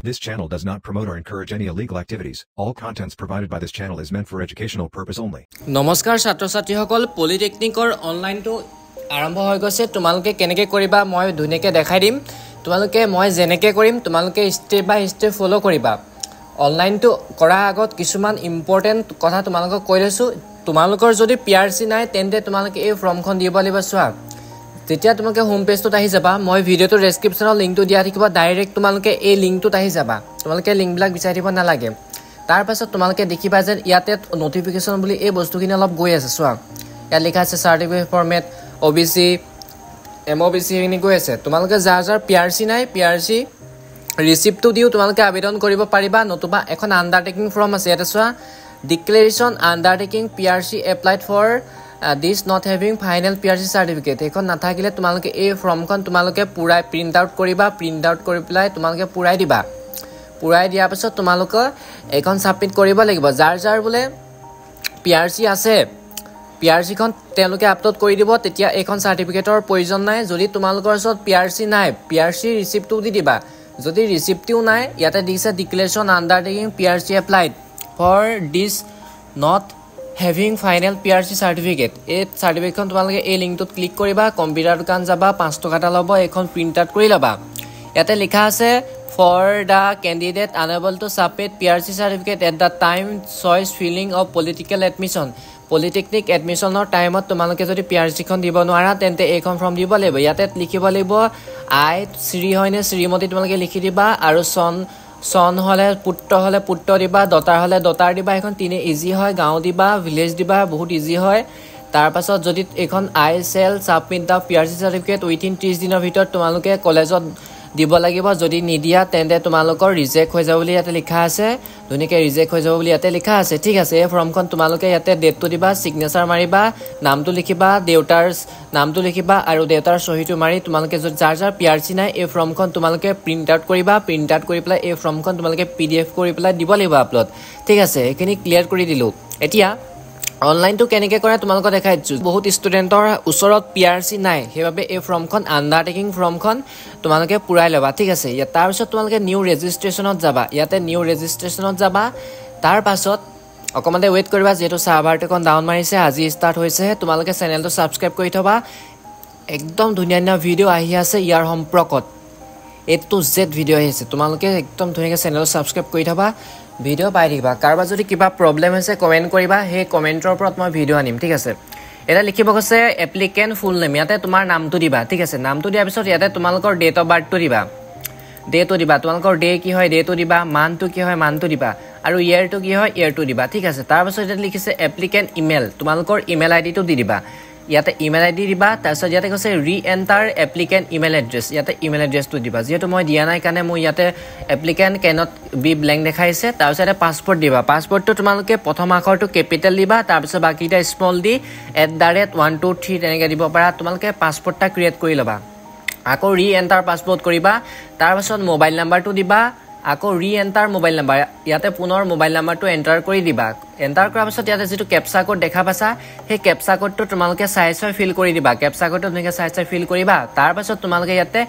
This channel does not promote or encourage any illegal activities. All contents provided by this channel is meant for educational purpose only. নমস্কাৰ ছাত্ৰ ছাত্ৰীসকল পলিটেকনিকৰ অনলাইনটো আৰম্ভ হৈ গৈছে তোমালোকে কেনেকৈ কৰিবা মই ধুনীয়াকৈ দেখাই দিম তোমালোকে মই যেনেকৈ কৰিম তোমালোকে ষ্টেপ বাই ষ্টেপ ফলো কৰিবা অনলাইনটো কৰাৰ আগত কিছুমান ইম্পৰ্টেন্ট কথা তোমালোকক কৈ লৈছো তোমালোকৰ যদি পিআৰসি নাই তেন্তে তোমালোকে এই ফৰ্মখন দিব লাগিব চোৱা তেতিয়া তোমালোকে হোম পেজটোত আহি যাবা মই ভিডিওটো ডেসক্ৰিপচনত লিংকটো দিয়া থাকিব ডাইৰেক্ট তোমালোকে এই লিংকটোত আহি যাবা তোমালোকে লিংকবিলাক বিচাৰি দিব নালাগে তাৰ পাছত তোমালোকে দেখিবা যে ইয়াতে নটিফিকেশন বুলি এই বস্তুখিনি অলপ গৈ আছে চোৱা ইয়াত লিখা আছে certificate format OBC MOBC any গৈ আছে তোমালোকে যাৰ যাৰ পিআৰসি নাই পিআৰসি ৰিসিপ্টটো দিও তোমালোকে আবেদন কৰিব পাৰিবা নতুবা এখন আন্ডাৰটেকিং ফৰ্ম আছে ইয়াতে চোৱা declaration undertaking PRC applied for this not having final PRC certificate এখন নাথাকিলে তোমালোকে এই ফৰ্মখন তোমালোকে পুৰাই প্ৰিন্ট আউট কৰিবা প্ৰিন্ট আউট কৰি পেলাই তোমালোকে পুৰাই দিবা পুৰাই দিয়াৰ পিছত তোমালোকে এখন সাবমিট কৰিব লাগিব যাৰ যাৰ বলে PRC আছে PRC খন তেওঁলোকে আপলোড কৰি দিব তেতিয়া এখন সাৰ্টিফিকেটৰ প্ৰয়োজন নাই যদি তোমালোকৰ ওচৰত PRC নাই PRC ৰিসিপ্টটো দি দিবা যদি ৰিসিপ্টটো নাই ইয়াতে দিছে declaration undertaking PRC applied for this not having final PRC certificate এই সাৰ্টিফিকেটখন তোমালোকে এই লিংকটোত ক্লিক কৰিবা কম্পিউটাৰ দোকান যাবা 5 টকা এটা ল'ব এখন প্ৰিন্ট আউট কৰি ল'বা ইয়াতে লিখা আছে for the candidate unable to submit PRC certificate at the time choice filling of political admission polytechnic admissionৰ টাইমত তোমালোকে যদি PRC খন দিব নোৱাৰা তেন্তে এইখন ফৰ্ম দিব লাগিব ইয়াতে লিখিব লাগিব আই শ্ৰী হয়নে শ্ৰীমতী তোমালোকে লিখি দিবা আৰু সন হলে পুত্ৰ দিবা দতাৰ হলে দতাৰ দিবা এখন তিনে ইজি হয় গাঁও দিবা ভিলেজ দিবা বহুত ইজি হয় তাৰ পাছত যদি এখন আই সেল সাবমিট দা পিআৰসি সাৰ্টিফিকেট উইথিন 30 দিনৰ ভিতৰত তোমালোকে কলেজত দিব লাগিব যদি নিদিয়া তেন্তে তোমালোকৰ ৰিজেক্ট হৈ যাব বুলি ইয়াতে লিখা আছে ধুনীয়াকৈ ৰিজেক্ট হৈ যাব বুলি ইয়াতে লিখা আছে ঠিক আছে এই ফৰ্মখন তোমালোকে ইয়াতে ডেটটো দিবা সিগনেচাৰ মাৰিবা নামটো লিখিবা দেউতাৰ নামটো লিখিবা আৰু দেউতাৰ সহিটো মাৰি তোমালোকে যদি যাৰ যাৰ পিআৰসি নাই এই ফৰ্মখন তোমালোকে প্ৰিন্ট আউট কৰিবা প্ৰিন্ট আউট কৰি পেলাই এই ফৰ্মখন তোমালোকে পিডিএফ কৰি পেলাই দিব লাগিব আপলোড ঠিক আছে এইখিনি ক্লিয়াৰ কৰি দিলো এতিয়া অনলাইনটো কেনেকৈ কৰে তোমালোকক দেখাই দিছো বহুত ষ্টুডেন্টৰ ওচৰত পিআৰসি নাই হেবাবে এই ফৰ্মখন আন্ডাৰটেকিং ফৰ্মখন তোমালোকে পুৰাই লবা ঠিক আছে ইয়া তাৰ পিছত তোমালোকে নিউ ৰেজিষ্ট্ৰেচনত যাবা ইয়াতে নিউ ৰেজিষ্ট্ৰেচনত যাবা তাৰ পাছত অকমানে ওয়েট কৰিবা যেটো সাৰ্ভাৰটো কোন ডাউন মাৰিছে আজি ষ্টাৰ্ট হৈছে তোমালোকে চেনেলটো সাবস্ক্ৰাইব কৰি থবা একদম ধুনীয়া ভিডিও আহি আছে ইয়াৰ সম্পৰ্কত A to Z ভিডিও আহিছে তোমালোকে একদম ধুনীয়াকৈ চেনেল সাবস্ক্ৰাইব কৰি থবা ভিডিও পাই থাকিবা কাৰবা যদি কিবা প্ৰবলেম হৈছে কমেন্ট কৰিবা হে কমেন্টৰ ওপৰত মই ভিডিও আনিম ঠিক আছে এটা লিখিব কৈছে এপ্লিকেন্ট ফুল নেম ইয়াতে তোমাৰ নামটো দিবা ঠিক আছে নামটো দিয়াৰ পিছত ইয়াতে তোমালোকৰ ডেট অফ বাৰ্থটো দিবা তোমালোকৰ ডে কি হয় ডেটো দিবা মান্থটো কি হয় মান্থটো দিবা আৰু ইয়াৰটো কি হয় ইয়াৰটো দিবা ঠিক আছে তাৰ পাছত এটা লিখিছে এপ্লিকেন্ট ইমেল তোমালোকৰ ইমেল আইডিটো দি দিবা ইয়াতে ইমেল আইডি দিবা তাৰপিছত ইয়াতে কৈছে ৰি এন্টাৰ এপ্লিকেন্ট ইমেল এড্ৰেছ ইয়াতে ইমেল এড্ৰেছটো দিবা যেহেতু মই দিয়া নাই কাৰণে মই ইয়াতে এপ্লিকেন্ট ক্যানট বি ব্ল্যাঙ্ক দেখাইছে তাৰপিছত এটা পাসপোৰ্ট দিবা পাসপোৰ্টটো তোমালোকে প্ৰথম আখৰটো কেপিটেল দিবা তাৰপিছত বাকিটা স্মল দি @123 তেনেকৈ দিব পাৰা তোমালোকে পাসপোৰ্টটা ক্ৰিয়েট কৰি লবা আকৌ ৰি এন্টাৰ পাসপোৰ্ট কৰিবা তাৰপিছত মোবাইল নাম্বাৰটো দিবা আকৌ ৰি এন্টাৰ মোবাইল নাম্বাৰ ইয়াতে পুনৰ মোবাইল নাম্বাৰটো এন্টাৰ কৰি দিবা এন্টাৰ কৰাৰ পিছত ইয়াতে যেটো ক্যাপচা কোড দেখা পাছা সেই ক্যাপচা কোডটো তোমালোকে চাই ফিল কৰি দিবা ক্যাপচা কোডটো তোমালোকে চাই ফিল কৰিবা তাৰ পাছত তোমালোকে ইয়াতে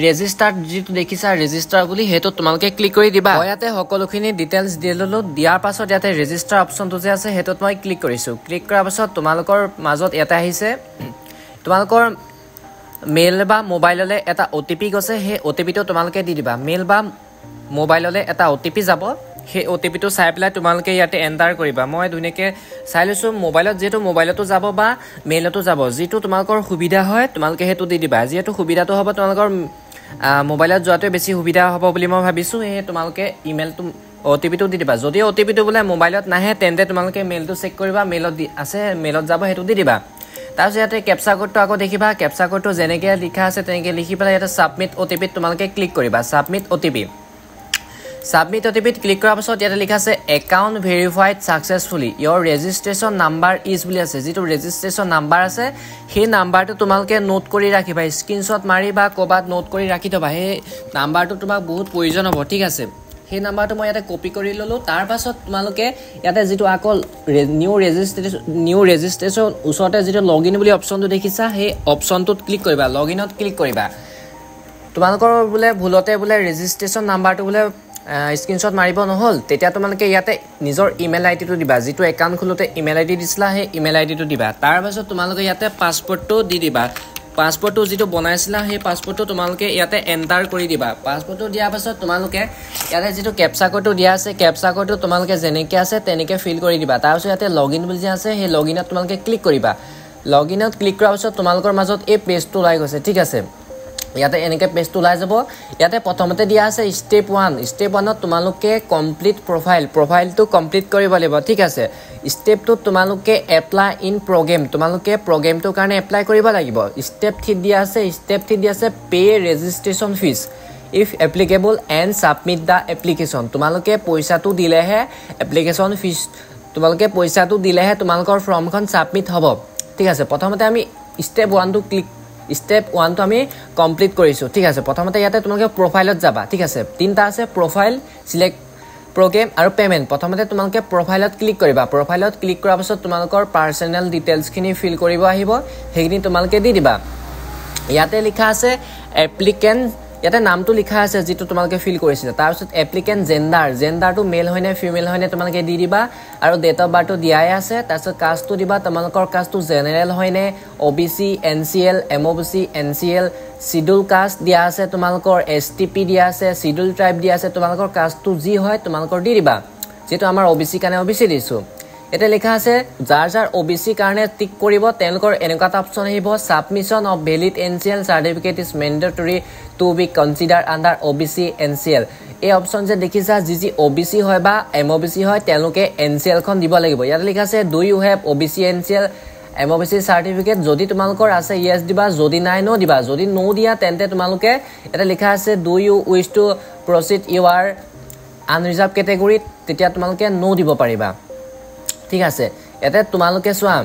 ৰেজিষ্টাৰ যেটো দেখিছা ৰেজিষ্টাৰ বুলি হেতু তোমালোকে ক্লিক কৰি দিবা ইয়াতে সকলোখিনি ডিটেইলছ দিললো দিয়াৰ পাছত ইয়াতে ৰেজিষ্টাৰ অপচনটো যে আছে হেতুত মই ক্লিক কৰিছো ক্লিক কৰাৰ পাছত তোমালোকৰ মাজত এটা আহিছে তোমালোকৰ মেইল বা মোবাইললে এটা ওটিপি গৈছে সেই ওটিপিটো তোমালোকে দি দিবা মেইল বা মোবাইললে এটা ওটিপি যাব সেই ওটিপিটো চাই পেলাই তোমালোকে ইয়াতে এন্টাৰ কৰিবা মই ধুনীয়াকৈ চাই লৈছো মোবাইলত যেটো মোবাইলতো যাব বা মেইলতো যাব যেটো তোমালোকৰ সুবিধা হয় তোমালোকে হেতু দি দিবা যেটো সুবিধাটো হ'ব তোমালোকৰ মোবাইলত যোৱাটো বেছি সুবিধা হ'ব বুলি মই ভাবিছো এই তোমালোকে ইমেইলটো ওটিপিটো দি দিবা যদি ওটিপিটো বলে মোবাইলত নাহে তেন্তে তোমালোকে মেইলটো চেক কৰিবা মেইলত আছে মেইলত যাব হেতু দি দিবা তাৰপিছত ইয়াতে ক্যাপচা কোডটো আকৌ দেখিবা ক্যাপচা কোডটো যেনেকৈ লিখা আছে তেনেকৈ লিখি পেলাই ইয়াতে সাবমিট ওটিপিত তোমালোকে ক্লিক কৰিবা সাবমিট ওটিপি ক্লিক কৰাৰ পাছত ইয়াতে লিখা আছে account verified successfully your registration number is বুলি আছে যেটো ৰেজিষ্ট্ৰেচন নাম্বাৰ আছে সেই নাম্বাৰটো তোমালোকে নোট কৰি ৰাখিবা স্ক্ৰিনশ্বট মাৰি বা কোবাত নোট কৰি ৰাখি থবা সেই নাম্বাৰটো তোমাক বহুত প্ৰয়োজন হ'ব ঠিক আছে সেই নাম্বাৰটো মই ইয়াতে কপি কৰি ললো তাৰ পাছত তোমালোকে ইয়াতে যেটো আকল নিউ ৰেজিষ্ট্ৰেচন ওচৰতে যেটো লগইন বুলি অপচনটো দেখিছা সেই অপচনটোত ক্লিক কৰিবা লগইনত ক্লিক কৰিবা তোমালোকৰ বলে ভুলতে বলে ৰেজিষ্ট্ৰেচন নাম্বাৰটো বলে স্ক্ৰীনশ্বট মাৰিব নহ'ল তেতিয়া তোমালোকে ইয়াতে নিজৰ ইমেইল আইডিটো দিবা যিটো একাউণ্ট খোলোতে ইমেইল আইডি দিছিলা সেই ইমেইল আইডিটো দিবা তাৰপাছত তোমালোকে ইয়াতে পাছপৰ্টটো দি দিবা পাছপৰ্টটো যিটো বনাইছিলা সেই পাছপৰ্টটো তোমালোকে ইয়াতে এণ্টাৰ কৰি দিবা পাছপৰ্টটো দিয়াৰ পাছত তোমালোকে ইয়াতে যিটো কেপচা কোডটো দিয়া আছে কেপচা কোডটো তোমালোকে যেনেকৈ আছে তেনেকৈ ফিল কৰি দিবা তাৰপিছত ইয়াতে লগইন বুলি যে আছে সেই লগইনত তোমালোকে ক্লিক কৰিবা লগইনত ক্লিক কৰাৰ পাছত তোমালোকৰ মাজত এই পেজটো ওলাই গৈছে ঠিক আছে ইয়াতে এনেকৈ পেজটো ওলাই যাব ইয়াতে প্ৰথমতে দিয়া আছে ষ্টেপ 1 ষ্টেপ 1ত তোমালোকে কমপ্লিট প্ৰফাইলটো কমপ্লিট কৰিব লাগিব ঠিক আছে ষ্টেপ 2 তোমালোকে এপ্লাই ইন প্ৰগ্ৰেম তোমালোকে প্ৰগ্ৰেমটোৰ কাৰণে এপ্লাই কৰিব লাগিব ষ্টেপ 3 দিয়া আছে pay registration fees if applicable and submit the application তোমালোকে পইচাটো দিলেহে এপ্লিকেশ্যন ফিজ তোমালোকে পইচাটো দিলেহে তোমালোকৰ ফৰ্মখন ছাবমিট হ'ব ঠিক আছে প্ৰথমতে আমি ষ্টেপ 1 টো আমি কমপ্লিট কৰিছো ঠিক আছে প্ৰথমতে ইয়াতে তোমালোকে প্ৰফাইলত যাবা ঠিক আছে তিনটা আছে প্ৰফাইল সিলেক্ট প্ৰগ্ৰেম আৰু পেমেন্ট প্ৰথমতে তোমালোকে প্ৰফাইলত ক্লিক কৰিবা প্ৰফাইলত ক্লিক কৰাৰ পাছত তোমালোকৰ পাৰ্সোনাল ডিটেইলছখিনি ফিল কৰিব আহিব সেইখিনি তোমালোকে দি দিবা ইয়াতে লিখা আছে এপ্লিকেন্ট ইয়াতে নামটো লিখা আছে যেটো তোমালোকে ফিল কৰিছিলা তাৰ পিছত এপ্লিকেন্ট জেন্ডাৰটো মেল হয় নে ফিমেল হয় নে তোমালোকে দি দিবা আৰু ডেট অফ বাৰ্থটো দিয়াই আছে তাৰ পিছত কাষ্টটো দিবা তোমালোকৰ কাষ্টটো জেনাৰেল হয় নে OBC NCL MOBC NCL schedule caste দিয়া আছে তোমালোকৰ এসটিপি দিয়া আছে শিডিউল ট্ৰাইব দিয়া আছে তোমালোকৰ কাষ্টটো যি হয় তোমালোকৰ দি দিবা যেটো আমাৰ ওবিসি কাৰণে ওবিসি দিছো এটা লেখা আছে যাৰ ওবিসি কাৰণে টিক কৰিব তেওঁলোকৰ এনেকুৱা এটা অপচন আহিব submission of valid NCL certificate is mandatory to be consider under OBC NCL এই অপচন যে দেখিছা যি ওবিসি হয় বা এমওবিসি হয় তেওঁলোকে এনসিএল খন দিব লাগিব ইয়াত লেখা আছে do you have OBC NCL MOBC certificate যদি তোমালোকৰ আছে ইয়েস দিবা যদি নাই নো দিবা যদি নো দিয়া তেন্তে তোমালোকে এটা লেখা আছে do you wish to proceed you are unreserved category তেতিয়া তোমালোকে নো দিব পাৰিবা ঠিক আছে ইয়াতে তোমালোকে চোৱা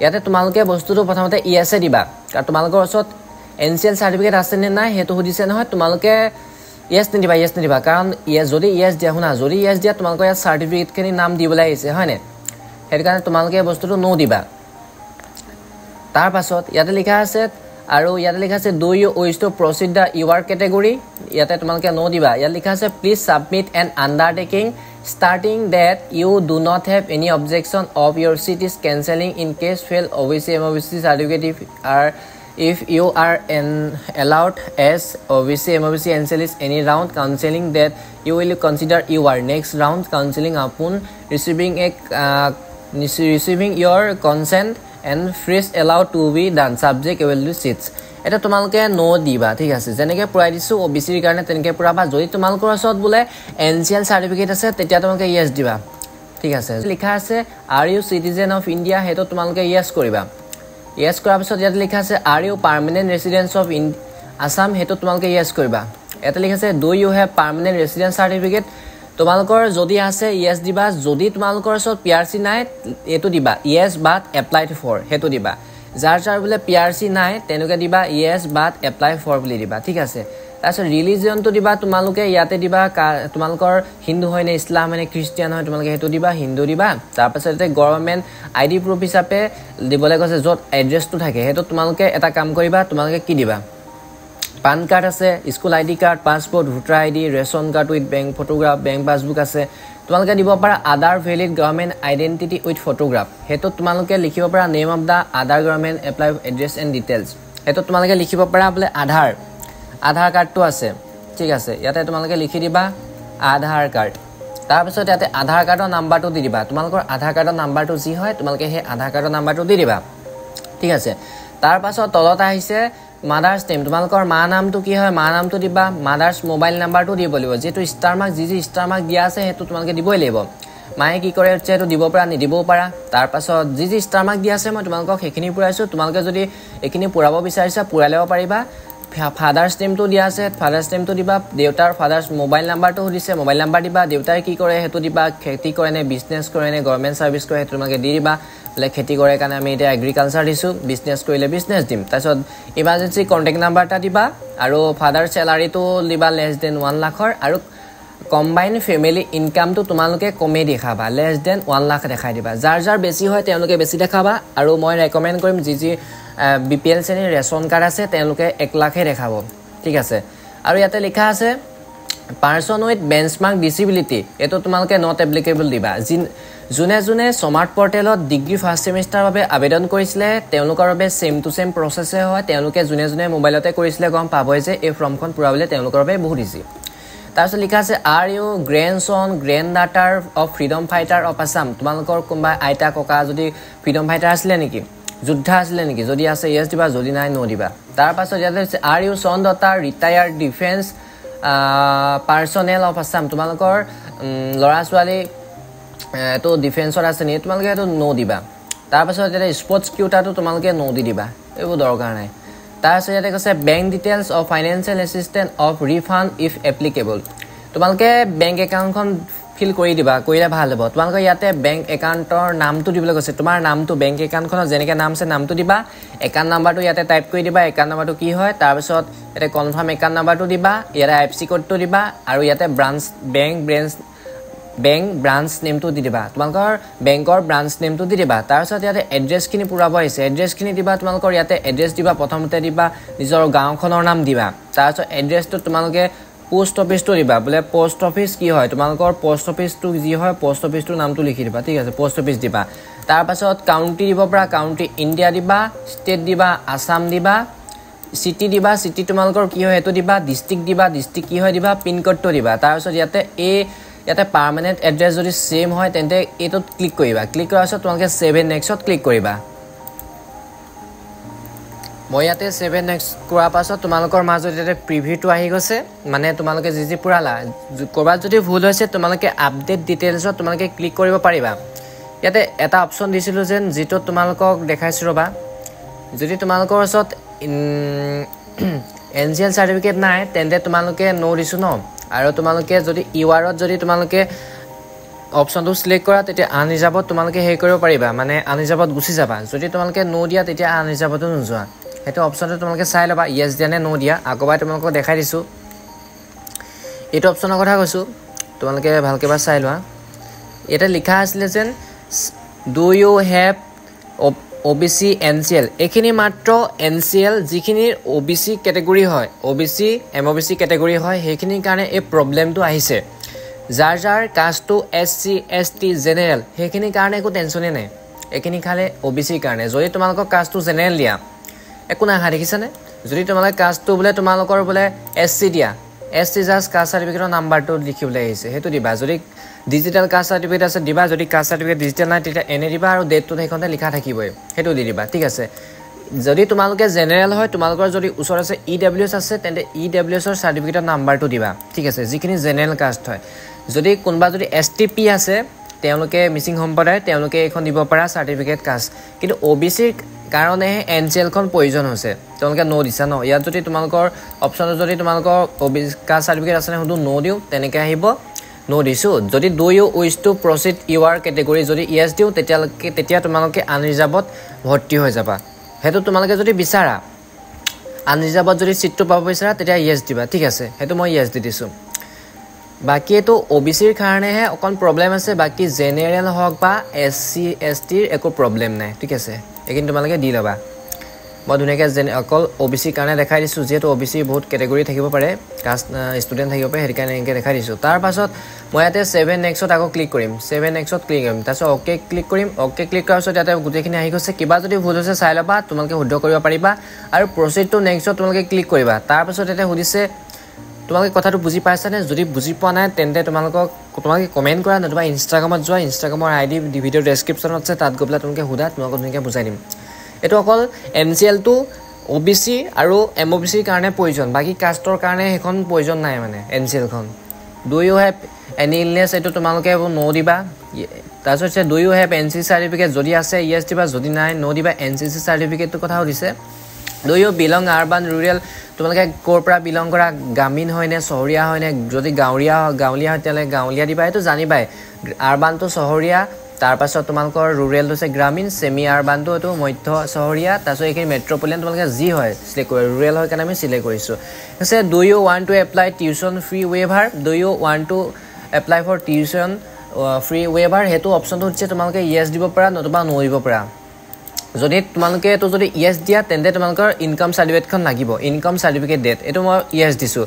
ইয়াতে তোমালোকে বস্তুটো প্ৰথমতে ইয়েছে দিবা কাৰণ তোমালোকৰ ওচৰত এনসিএল সাৰ্টিফিকেট আছে নে নাই হেতু সুধিছে নহয় তোমালোকে ইয়েস নিদিবা কাৰণ ইয়েস যদি ইয়েস দিয়া শুনা যদি ইয়েস দিয়া তোমালোকৰ ইয়াত সাৰ্টিফিকেটখিনি নাম দিবলৈ আহিছে হয় নে হেতু কাৰণে তোমালোকে বস্তুটো নো দিবা তাৰ পাছত ইয়াতে লিখা আছে আৰু ইয়াতে লিখা আছে do you wish to proceed the UR category ইয়াতে তোমালোকে নো দিবা ইয়াত লিখা আছে please submit an undertaking starting that you do not have any objection of your seat is cancelling in case fail OBC MOBC certificate if you are allowed as OBC MOBC NCL is any round counseling that you will consider your next round counseling upon receiving your consent and freeze allowed to be done subject will seats এটা তোমালোকে no দিবা ঠিক আছে যেনেকৈ পুৰাই দিছো OBC ৰ কাৰণে তেনেকৈ পুৰাবা যদি তোমালোকৰ ওচৰত বুলে এনসিএল সাৰ্টিফিকেট আছে তেতিয়া তোমালোকে ইয়েস দিবা ঠিক আছে লিখা আছে are you citizen of India হেতু তোমালোকে ইয়েস কৰিবা ইয়েস কৰাৰ পিছত ইয়াত লিখা আছে are you permanent residence of Assam হেতু তোমালোকে ইয়েস কৰিবা এটা লিখা আছে do you have permanent residence certificate তোমালোকৰ যদি আছে ইয়েস দিবা যদি তোমালোকৰ ওচৰত পিআৰসি নাই এটো দিবা ইয়েস বাট এপ্লাইড ফৰ হেতু দিবা যাৰ বুলে পিআৰসি নাই তেনেকৈ দিবা ইয়েস বাট এপ্লাই ফৰ বুলি দিবা ঠিক আছে তাৰপিছত ৰিলিজিয়নটো দিবা তোমালোকে ইয়াতে দিবা তোমালোকৰ হিন্দু হয় নে ইছলাম হয় নে খ্ৰীষ্টিয়ান হয় তোমালোকে হেতু দিবা হিন্দু দিবা তাৰপিছত এতে গভৰ্ণমেণ্ট আইডি প্ৰুফ হিচাপে দিবলৈ কৈছে য'ত এড্ৰেছটো থাকে হেতু তোমালোকে এটা কাম কৰিবা তোমালোকে কি দিবা পান কাৰ্ড আছে school ID card passport voter ID ration card with bank photograph bank passbook আছে তোমালোকে দিব পাৰা Aadhaar valid government identity with photograph হেতু তোমালোকে লিখিব পাৰা name of the Aadhaar government apply address and details হেতু তোমালোকে লিখিব পাৰা বোলে আধাৰ কাৰ্ডটো আছে ঠিক আছে ইয়াতে তোমালোকে লিখি দিবা আধাৰ কাৰ্ড তাৰপিছত ইয়াতে আধাৰ কাৰ্ডৰ নাম্বাৰটো দি দিবা তোমালোকৰ আধাৰ কাৰ্ডৰ নাম্বাৰটো যি হয় তোমালোকে সেই আধাৰ কাৰ্ডৰ নাম্বাৰটো দি দিবা ঠিক আছে তাৰপাছত তলত আহিছে মাদাৰ্স নেম তোমালোকৰ মা নামটো কি হয় মা নামটো দিবা মাদাৰ্স মোবাইল নাম্বাৰটো দিব লাগিব যেটো ষ্টাৰ মাৰ্ক যি ষ্টাৰ মাৰ্ক দিয়া আছে হেতু তোমালোকে দিবই লাগিব মায়ে কি কৰে হেতু দিব পাৰা নিদিবও পাৰা তাৰপাছত যি ষ্টাৰ মাৰ্ক দিয়া আছে মই তোমালোকক সেইখিনি পুৰাইছো তোমালোকে যদি এইখিনি পুৰাব বিচাৰিছা পুৰাই ল'ব পাৰিবা ফাদাৰ্স নেমটো দিয়া আছে ফাদাৰ্স নেমটো দিবা দেউতাৰ ফাদাৰ্স মোবাইল নাম্বাৰটো দিছে মোবাইল নাম্বাৰ দিবা দেউতাই কি কৰে হেতু দিবা খেতি কৰে নে বিজনেছ কৰে নে গভৰ্ণমেণ্ট সাৰ্ভিস কৰে হেতু তোমালোকে দি দিবা লে খেতি কৰে কাৰণে আমি এটা এগ্ৰিকালচাৰ দিছো বিজনেছ কৰিলে বিজনেছ দিম তাৰপিছত ইমাৰ্জেন্সি কন্টেক্ট নাম্বাৰটা দিবা আৰু ফাদাৰ স্যালাৰিটো দিবা লেছ দেন 1 লাখৰ আৰু কম্বাইন ফ্যামিলি ইনকামটো তোমালোকে কমে দেখাবা লেছ দেন 1 লাখ দেখাই দিবা যাৰ বেছি হয় তেওঁলোকে বেছি দেখাবা আৰু মই ৰেকমেন্ড কৰিম যি বিপিএল শ্ৰেণীৰ ৰেচন কাৰ্ড আছে তেওঁলোকে 1 লাখে দেখাব ঠিক আছে আৰু ইয়াতে লিখা আছে পাৰ্চন উইথ বেঞ্চমাৰ্ক ডিসেবিলিটি এটো তোমালোকে নট এপ্লিকেবল দিবা জুনে জুনে স্মাৰ্ট পৰ্টেলত ডিগ্ৰী ফাৰ্ষ্ট সেমিষ্টাৰ বাবে আবেদন কৰিছিলে তেওঁলোকৰ বাবে সেম টু সেম প্ৰসেছে হয় তেওঁলোকে জুনে জুনে মোবাইলতে কৰিছিলে গম পাবই যে এই ফৰ্মখন পুৰাবলৈ তেওঁলোকৰ বাবে বহুত ইজি তাৰপিছত লিখা আছে are you grandson granddaughter of freedom fighter of Assam তোমালোকৰ কোনোবা আইতা ককা যদি ফ্ৰীডম ফাইটাৰ আছিলে নেকি যুদ্ধা আছিলে নেকি যদি আছে ইয়েস দিবা যদি নাই নো দিবা তাৰ পাছত ইয়াতে are you son daughter retired defence personnel of Assam তোমালোকৰ লৰা ছোৱালী তো ডিফেন্সৰ আছে নি তোমালোকে এটো নো দিবা তাৰ পাছত ইয়াতে স্পৰ্টছ কিউটাটো তোমালোকে নো দি দিবা এইবোৰ দৰকাৰ নাই তাৰ পাছত ইয়াতে কৈছে bank details of financial assistant of refund if applicable তোমালোকে বেংক একাউণ্টখন ফিল কৰি দিবা কইলা ভাল হ'ব তোমালোকে ইয়াতে বেংক একাউণ্টৰ নামটো দিবলৈ কৈছে তোমাৰ নামটো বেংক একাউণ্টখনৰ যেনেকৈ নাম আছে নামটো দিবা একাউণ্ট নাম্বাৰটো ইয়াতে টাইপ কৰি দিবা একাউণ্ট নাম্বাৰটো কি হয় তাৰ পাছত ইয়াতে কনফাৰ্ম একাউণ্ট নাম্বাৰটো দিবা ইয়াতে আইএফএসি কোডটো দিবা আৰু ইয়াতে ব্ৰাঞ্চ বেংক ব্ৰাঞ্চ নেমটো দি দিবা তোমালোকৰ বেংকৰ ব্ৰাঞ্চ নেমটো দি দিবা তাৰ পাছত ইয়াতে এড্ৰেছখিনি পুৰাব আহিছে এড্ৰেছখিনি দিবা তোমালোকৰ ইয়াতে এড্ৰেছ দিবা প্ৰথমতে দিবা নিজৰ গাঁওখনৰ নাম দিবা তাৰ পাছত এড্ৰেছটো তোমালোকে পোষ্ট অফিসটো দিবা বলে পোষ্ট অফিস কি হয় তোমালোকৰ পোষ্ট অফিসটো যি হয় পোষ্ট অফিসটো নামটো লিখি দিবা ঠিক আছে পোষ্ট অফিস দিবা তাৰ পাছত কাউন্টি দিব পৰা কাউন্টি ইন্ডিয়া দিবা ষ্টেট দিবা আসাম দিবা সিটি দিবা সিটি তোমালোকৰ কি হয় এটো দিবা ডিস্ট্ৰিক্ট কি হয় দিবা পিন কোডটো দিবা তাৰ পাছত ইয়াতে পাৰ্মানেন্ট এড্ৰেছ যদি সেম হয় তেন্তে এটোত ক্লিক কৰিবা ক্লিক কৰাৰ পাছত তোমালোকে সেভ নেক্সটত ক্লিক কৰিবা মই ইয়াতে 7 নেক্সট কৰাৰ পাছত তোমালোকৰ মাজত ইয়াতে প্ৰিভিউটো আহি গৈছে মানে তোমালোকে যি পুৰালা কৰবাত যদি ভুল হৈছে তোমালোকে আপডেট ডিটেইলছত তোমালোকে ক্লিক কৰিব পাৰিবা ইয়াতে এটা অপচন দিছিলো যেন যেটো তোমালোকক দেখাইছো ৰবা যদি তোমালোকৰ ওচৰত এনজিএল সাৰ্টিফিকেট নাই তেন্তে তোমালোকে নো দিছো ন আৰু তোমালোকে যদি ইউআৰত যদি তোমালোকে অপচনটো সিলেক্ট কৰা তেতিয়া আনৰিজাৰ্ভত তোমালোকে হে কৰিব পাৰিবা মানে আনৰিজাৰ্ভত গুছি যাবা যদি তোমালোকে নো দিয়া তেতিয়া আনৰিজাৰ্ভতো নোযোৱা হেতু অপচনটো তোমালোকে চাই লবা ইয়েস দিয়া নে নো দিয়া আকবাই তোমালোকক দেখাই দিছো এটো অপচনৰ কথা কৈছো তোমালোকে ভালকে বা চাই লোৱা এটা লিখা আছিল যেন do you have OBC NCL এখিনি মাত্ৰ এনসিএল যিখিনি ওবিসি ক্যাটাগৰী হয় ওবিসি এমওবিসি ক্যাটাগৰী হয় হেখিনিৰ কাৰণে এই প্ৰবলেমটো আহিছে যাৰ কাষ্টটো এসসি এসটি জেনাৰেল হেখিনিৰ কাৰণে একো টেনচনে নাই এখিনি খালে ওবিসিৰ কাৰণে যদি তোমালোকৰ কাষ্টটো জেনাৰেল দিয়া একো না দেখিছানে যদি তোমালোকে কাষ্টটো বলে তোমালোকৰ বলে এসসি দিয়া এসসি জাস্ট কাষ্ট সাৰ্টিফিকেটৰ নাম্বাৰটো লিখিবলৈ আহিছে হেতু দিবা যদি ডিজিটাল কাষ্ট সাৰ্টিফিকেট আছে দিবা যদি কাষ্ট সাৰ্টিফিকেট ডিজিটাল নাই তেতিয়া এনে দিবা আৰু ডেটটো সেইখনতে লিখা থাকিবই হেতু দি দিবা ঠিক আছে যদি তোমালোকে জেনাৰেল হয় তোমালোকৰ যদি ওচৰ আছে ইডব্লিউএছ আছে তেন্তে ইডব্লিউএছৰ সাৰ্টিফিকেটৰ নাম্বাৰটো দিবা ঠিক আছে যিখিনি জেনাৰেল কাষ্ট হয় যদি কোনবা যদি এসটিপি আছে তেওঁলোকে মিসিং সম্প্ৰদায় তেওঁলোকে এখন দিব পৰা সাৰ্টিফিকেট কাষ্ট কিন্তু ওবিসিৰ কাৰণে এনসিএলখন প্ৰয়োজন হৈছে তেওঁলোকে নো দিছা ন ইয়াত যদি তোমালোকৰ অপচন যদি তোমালোকৰ ওবিসি কাষ্ট সাৰ্টিফিকেট আছে নে হদু নো দিও তেনেকৈ আহিব নো দিছো যদি do you wish to প্ৰসিড ইউআৰ category যদি ইয়েস দিও তেতিয়া তোমালোকে আনৰিজাৰ্ভত ভৰ্তি হৈ যাবা হেতু তোমালোকে যদি বিচাৰা আনৰিজাৰ্ভত যদি সিটটো পাব বিচাৰা তেতিয়া ইয়েস দিবা ঠিক আছে হেতু মই ইয়েস দি দিছো বাকি এটো ওবিসিৰ কাৰণেহে অকন প্ৰবলেম আছে বাকি জেনাৰেল হক বা এসসি এসটিৰ একো প্ৰবলেম নাই ঠিক আছে একিন তোমালোকে দি লবা মই ধুনিয়াকে অকল ওবিসি কাৰণে দেখাই দিছো যেটো ওবিসি বহুত ক্যাটাগৰী থাকিব পাৰে কাষ্ট ষ্টুডেন্ট থাকিব পাৰে হেৰিকাৰণে এনেকৈ দেখাই দিছো তাৰ পাছত মই ইয়াতে 7 নেক্সটত আকৌ ক্লিক কৰিম 7 নেক্সটত ক্লিক কৰিম তাৰছত ওকে ক্লিক কৰিম ওকে ক্লিক কৰাৰ পাছত ইয়াতে গোটেইখিনি আহি গৈছে কিবা যদি ভুল হৈছে চাই লবা তোমালোকে শুদ্ধ কৰিব পাৰিবা আৰু প্ৰসিড টু নেক্সটত তোমালোকে ক্লিক কৰিবা তাৰ পাছত ইয়াতে সুধিছে তোমালোকে কথাটো বুজি পাইছা নে যদি বুজি পোৱা নাই তেন্তে তোমালোকে কমেন্ট কৰা নতুবা ইনষ্টাগ্ৰামত যোৱা ইনষ্টাগ্ৰামৰ আইডি ভিডিও ডেসক্ৰিপচনত আছে তাত গবলা তোমালোকে হুদা তোমালোকক ধুনিয়াকৈ বুজাই দিম এটো অকল এনসিএল টু ওবিসি আৰু এমওবিসিৰ কাৰণে প্ৰয়োজন বাকি কাষ্টৰ কাৰণে হেখন প্ৰয়োজন নাই মানে এনসিএল খন do you have any illness এটো তোমালোকে নো দিবা তাৰছত do you have NCC certificate যদি আছে ইয়েস দিবা যদি নাই নো দিবা এনসিসি সাৰ্টিফিকেটৰ কথা দিছে do you belong urban rural তোমালোকে কোৰ পৰা বিলং কৰা গ্ৰামীণ হয় নে চহৰীয়া হয় নে যদি গাঁৱলীয়া হয় তেলে গাঁৱলীয়া দিবা এটো জানিবাই আৰবান তো চহৰীয়া তাৰ পাছত তোমালোকৰ ৰুৰেল হৈছে গ্ৰামীণ সেমি আৰবানটো এটো মধ্য চহৰীয়া তাৰছত এখিনি মেট্ৰোপলিটান তোমালোকে যি হয় সিলেক্ট কৰি ৰুৰেল হয় কাৰণে আমি সিলেক্ট কৰিছো আছে do you want to apply tuition free waiver do you want to apply for tuition free waiver হেতু অপচনটো হচ্ছে তোমালোকে ইয়েস দিব পাৰা নতুবা নো দিব পাৰা যদি তোমালোকে এটো যদি ইয়েস দিয়া তেন্তে তোমালোকৰ ইনকাম সাৰ্টিফিকেটখন লাগিব ইনকাম সাৰ্টিফিকেট ডেট এটো মই ইয়েস দিছো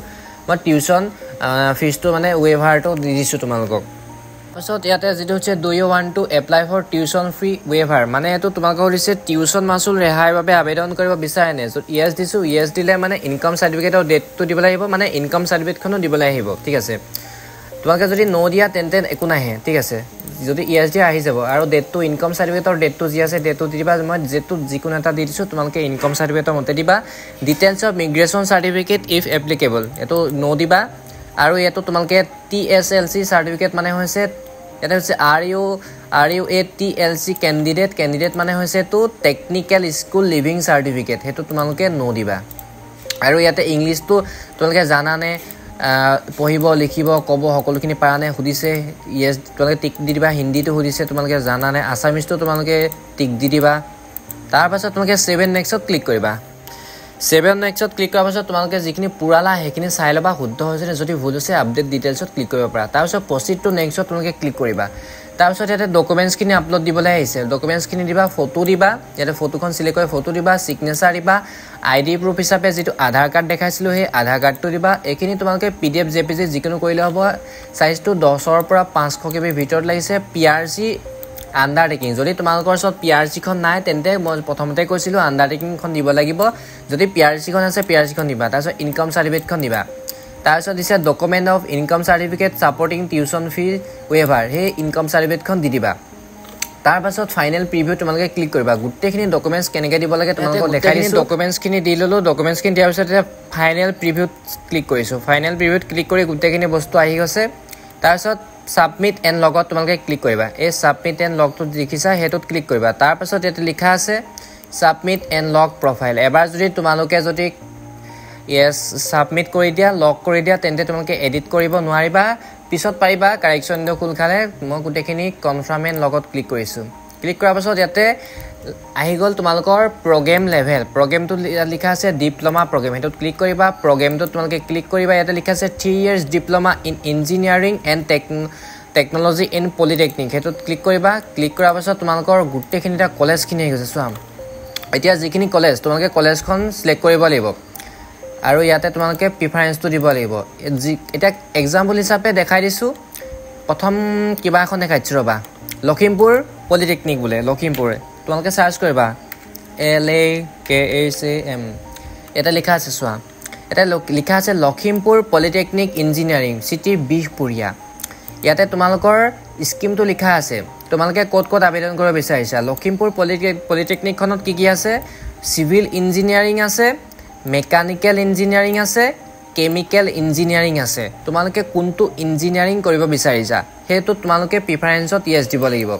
মই টিউশন ফিজটো মানে ৱেভাৰটো দি দিছোঁ তোমালোকক তাৰপিছত ইয়াতে যিটো হৈছে do you want to apply for tuition free waiver মানে এইটো তোমালোকক দিছে টিউশ্যন মাচুল ৰেহাইৰ বাবে আবেদন কৰিব বিচাৰেনে য'ত ইয়েছ দিছোঁ ইয়েছ দিলে মানে ইনকাম চাৰ্টিফিকেটৰ ডেটটো দিবলৈ আহিব মানে ইনকাম চাৰ্টিফিকেটখনো দিবলৈ আহিব ঠিক আছে তোমালোকে যদি ন' দিয়া তেন্তে একো নাহে ঠিক আছে যদি ইয়েছ দিয়া আহি যাব আৰু ডেটটো ইনকাম চাৰ্টিফিকেটৰ ডেটটো যি আছে ডেটটো দি দিবা মই ডেটটো যিকোনো এটা দি দিছোঁ তোমালোকে ইনকাম চাৰ্টিফিকেটৰ মতে দিবা details of migration certificate if applicable এইটো ন' দিবা আৰু ইয়াতো তোমালোকে TSLC চাৰ্টিফিকেট মানে হৈছে এটা হৈছে RUATLC কেণ্ডিডেট মানে হৈছে এইটো টেকনিকেল স্কুল লিভিং চাৰ্টিফিকেট সেইটো তোমালোকে ন' দিবা আৰু ইয়াতে ইংলিছটো তোমালোকে জানানে পঢ়িব লিখিব ক'ব সকলোখিনি পাৰানে সুধিছে ইয়েছ তোমালোকে টিক দি দিবা হিন্দীটো সুধিছে তোমালোকে জানানে আছামিজটো তোমালোকে টিক দি দিবা তাৰপাছত তোমালোকে 7 নেক্সট ক্লিক কৰিবা 7 নেক্সট ক্লিক কৰাৰ পাছত তোমালোকে যিখিনি পুৰালা সেইখিনি চাই ল'বা শুদ্ধ হৈছে যদি ভুল হৈছে আপডেট ডিটেইলছত ক্লিক কৰিব পাৰা তাৰপিছত প্ৰচিড টু নেক্সট তোমালোকে ক্লিক কৰিবা তাৰপিছত ইয়াতে ডকুমেণ্টছখিনি আপলোড দিবলৈ আহিছে ডকুমেণ্টছখিনি দিবা ফটো দিবা ইয়াতে ফটোখন চিলেক্ট কৰি ফটো দিবা ছিগনেচাৰ দিবা ID প্ৰুফ হিচাপে যিটো আধাৰ কাৰ্ড দেখাইছিলোঁ সেই আধাৰ কাৰ্ডটো দিবা এইখিনি তোমালোকে PDF JPG যিকোনো কৰিলে হ'ব চাইজটো 10ৰ পৰা 500 KB ভিতৰত লাগিছে PRC আণ্ডাৰটেকিং যদি তোমালোকৰ ওচৰত PRCখন নাই তেন্তে মই প্ৰথমতে কৈছিলোঁ আণ্ডাৰটেকিংখন দিব লাগিব যদি PRCখন আছে PRCখন দিবা তাৰপিছত ইনকাম চাৰ্টিফিকেটখন দিবা তাৰপিছত দিছে document of income certificate supporting tuition Phi weaver সেই ইনকাম চাৰ্টিফিকেটখন দি দিবা তাৰপাছত ফাইনেল প্ৰিভিউ তোমালোকে ক্লিক কৰিবা গোটেইখিনি ডকুমেণ্টছ কেনেকৈ দিব লাগে তোমালোকক দেখাই দিছোঁ ডকুমেণ্টছখিনি দি ল'লোঁ ডকুমেণ্টছখিনি দিয়াৰ পিছত এতিয়া ফাইনেল প্ৰিভিউত ক্লিক কৰিছোঁ ফাইনেল প্ৰিভিউত ক্লিক কৰি গোটেইখিনি বস্তু আহি গৈছে তাৰপিছত সাবমিট এণ্ড লগত তোমালোকে ক্লিক কৰিবা এই সাবমিট এণ্ড লগটো দেখিছা সেইটোত ক্লিক কৰিবা তাৰপাছত ইয়াতে লিখা আছে সাবমিট এণ্ড লগ প্ৰফাইল এবাৰ যদি তোমালোকে যদি ইয়েছ সাবমিট কৰি দিয়া লগ কৰি দিয়া তেন্তে তোমালোকে এডিট কৰিব নোৱাৰিবা পিছত পাৰিবা কাৰেকশ্যন উইণ্ড' খোল খালে মই গোটেইখিনি কনফাৰ্ম এণ্ড লগত ক্লিক কৰিছোঁ ক্লিক কৰাৰ পাছত ইয়াতে আহি গ'ল তোমালোকৰ প্ৰগ্ৰেম লেভেল প্ৰগ্ৰেমটো লিখা আছে ডিপ্ল'মা প্ৰগ্ৰেম সেইটোত ক্লিক কৰিবা প্ৰগ্ৰেমটোত তোমালোকে ক্লিক কৰিবা ইয়াতে লিখা আছে 3 years diploma in engineering and technology in polytechnic সেইটোত ক্লিক কৰিবা ক্লিক কৰাৰ পাছত তোমালোকৰ গোটেইখিনি এটা কলেজখিনি আহি গৈছে চোৱা এতিয়া যিখিনি কলেজ তোমালোকে কলেজখন চিলেক্ট কৰিব লাগিব আৰু ইয়াতে তোমালোকে প্ৰিফাৰেঞ্চটো দিব লাগিব এতিয়া এক্সাম্পল হিচাপে দেখাই দিছোঁ প্ৰথম কিবা এখন দেখাইছোঁ ৰ'বা লখিমপুৰ পলিটেকনিক বোলে লখিমপুৰ তোমালোকে চাৰ্চ কৰিবা LAKHAM এটা লিখা আছে চোৱা এটা লিখা আছে Lakhimpur polytechnic engineering city Bihpuria ইয়াতে তোমালোকৰ স্কিমটো লিখা আছে তোমালোকে ক'ত আবেদন কৰিব বিচাৰিছা লখিমপুৰ পলিটেকনিকখনত কি আছে চিভিল ইঞ্জিনিয়াৰিং আছে মেকানিকেল ইঞ্জিনিয়াৰিং আছে কেমিকেল ইঞ্জিনিয়াৰিং আছে তোমালোকে কোনটো ইঞ্জিনিয়াৰিং কৰিব বিচাৰিছা সেইটো তোমালোকে প্ৰিফাৰেঞ্চত ইয়েছ দিব লাগিব